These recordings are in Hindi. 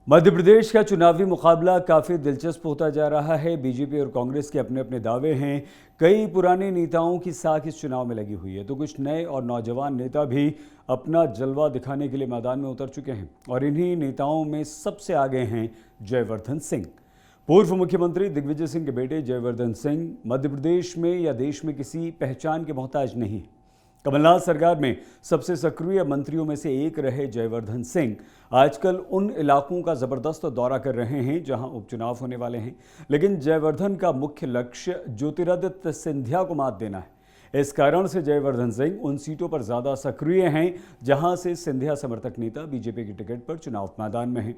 मध्य प्रदेश का चुनावी मुकाबला काफ़ी दिलचस्प होता जा रहा है। बीजेपी और कांग्रेस के अपने अपने दावे हैं। कई पुराने नेताओं की साख इस चुनाव में लगी हुई है, तो कुछ नए और नौजवान नेता भी अपना जलवा दिखाने के लिए मैदान में उतर चुके हैं। और इन्हीं नेताओं में सबसे आगे हैं जयवर्धन सिंह। पूर्व मुख्यमंत्री दिग्विजय सिंह के बेटे जयवर्धन सिंह मध्य प्रदेश में या देश में किसी पहचान के मोहताज नहीं। कमलनाथ सरकार में सबसे सक्रिय मंत्रियों में से एक रहे जयवर्धन सिंह आजकल उन इलाकों का जबरदस्त दौरा कर रहे हैं जहां उपचुनाव होने वाले हैं। लेकिन जयवर्धन का मुख्य लक्ष्य ज्योतिरादित्य सिंधिया को मात देना है। इस कारण से जयवर्धन सिंह उन सीटों पर ज्यादा सक्रिय हैं जहां से सिंधिया समर्थक नेता बीजेपी की टिकट पर चुनाव मैदान में हैं।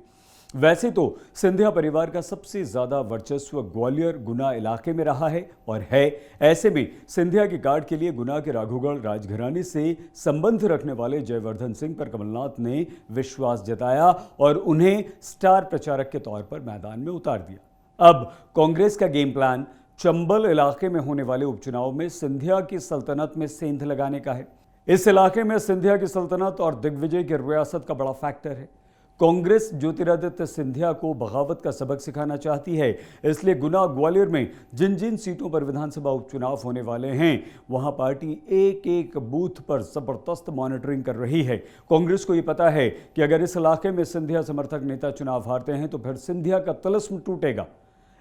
वैसे तो सिंधिया परिवार का सबसे ज्यादा वर्चस्व ग्वालियर गुना इलाके में रहा है और है। ऐसे में सिंधिया की कार्ड के लिए गुना के राघोगढ़ राजघराने से संबंध रखने वाले जयवर्धन सिंह पर कमलनाथ ने विश्वास जताया और उन्हें स्टार प्रचारक के तौर पर मैदान में उतार दिया। अब कांग्रेस का गेम प्लान चंबल इलाके में होने वाले उपचुनाव में सिंधिया की सल्तनत में सेंध लगाने का है। इस इलाके में सिंधिया की सल्तनत और दिग्विजय की रियासत का बड़ा फैक्टर है। कांग्रेस ज्योतिरादित्य सिंधिया को बगावत का सबक सिखाना चाहती है, इसलिए गुना ग्वालियर में जिन जिन सीटों पर विधानसभा उपचुनाव होने वाले हैं वहां पार्टी एक एक बूथ पर जबरदस्त मॉनिटरिंग कर रही है। कांग्रेस को यह पता है कि अगर इस इलाके में सिंधिया समर्थक नेता चुनाव हारते हैं तो फिर सिंधिया का तिलिस्म टूटेगा।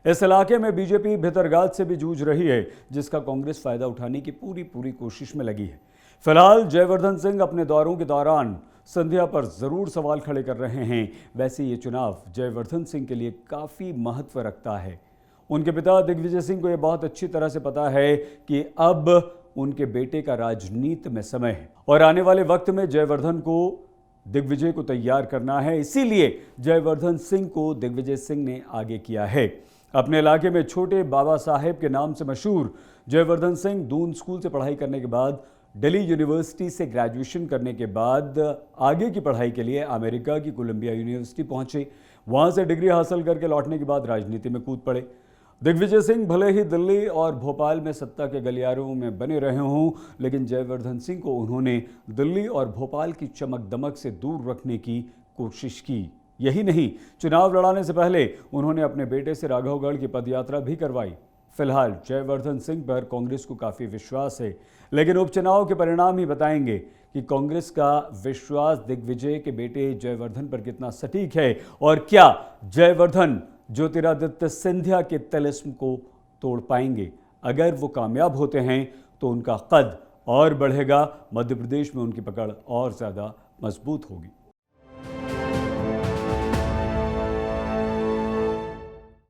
इस इलाके में बीजेपी भितरगात से भी जूझ रही है, जिसका कांग्रेस फायदा उठाने की पूरी कोशिश में लगी है। फिलहाल जयवर्धन सिंह अपने दौरों के दौरान सिंधिया पर जरूर सवाल खड़े कर रहे हैं। वैसे ये चुनाव जयवर्धन सिंह के लिए काफ़ी महत्व रखता है। उनके पिता दिग्विजय सिंह को यह बहुत अच्छी तरह से पता है कि अब उनके बेटे का राजनीति में समय है और आने वाले वक्त में जयवर्धन को दिग्विजय को तैयार करना है। इसीलिए जयवर्धन सिंह को दिग्विजय सिंह ने आगे किया है। अपने इलाके में छोटे बाबा साहेब के नाम से मशहूर जयवर्धन सिंह दून स्कूल से पढ़ाई करने के बाद दिल्ली यूनिवर्सिटी से ग्रेजुएशन करने के बाद आगे की पढ़ाई के लिए अमेरिका की कोलंबिया यूनिवर्सिटी पहुंचे। वहां से डिग्री हासिल करके लौटने के बाद राजनीति में कूद पड़े। दिग्विजय सिंह भले ही दिल्ली और भोपाल में सत्ता के गलियारों में बने रहे हों, लेकिन जयवर्धन सिंह को उन्होंने दिल्ली और भोपाल की चमक दमक से दूर रखने की कोशिश की। यही नहीं, चुनाव लड़ाने से पहले उन्होंने अपने बेटे से राघवगढ़ की पदयात्रा भी करवाई। फिलहाल जयवर्धन सिंह पर कांग्रेस को काफ़ी विश्वास है, लेकिन उपचुनाव के परिणाम ही बताएंगे कि कांग्रेस का विश्वास दिग्विजय के बेटे जयवर्धन पर कितना सटीक है और क्या जयवर्धन ज्योतिरादित्य सिंधिया के तिलिस्म को तोड़ पाएंगे। अगर वो कामयाब होते हैं तो उनका कद और बढ़ेगा, मध्य प्रदेश में उनकी पकड़ और ज़्यादा मजबूत होगी।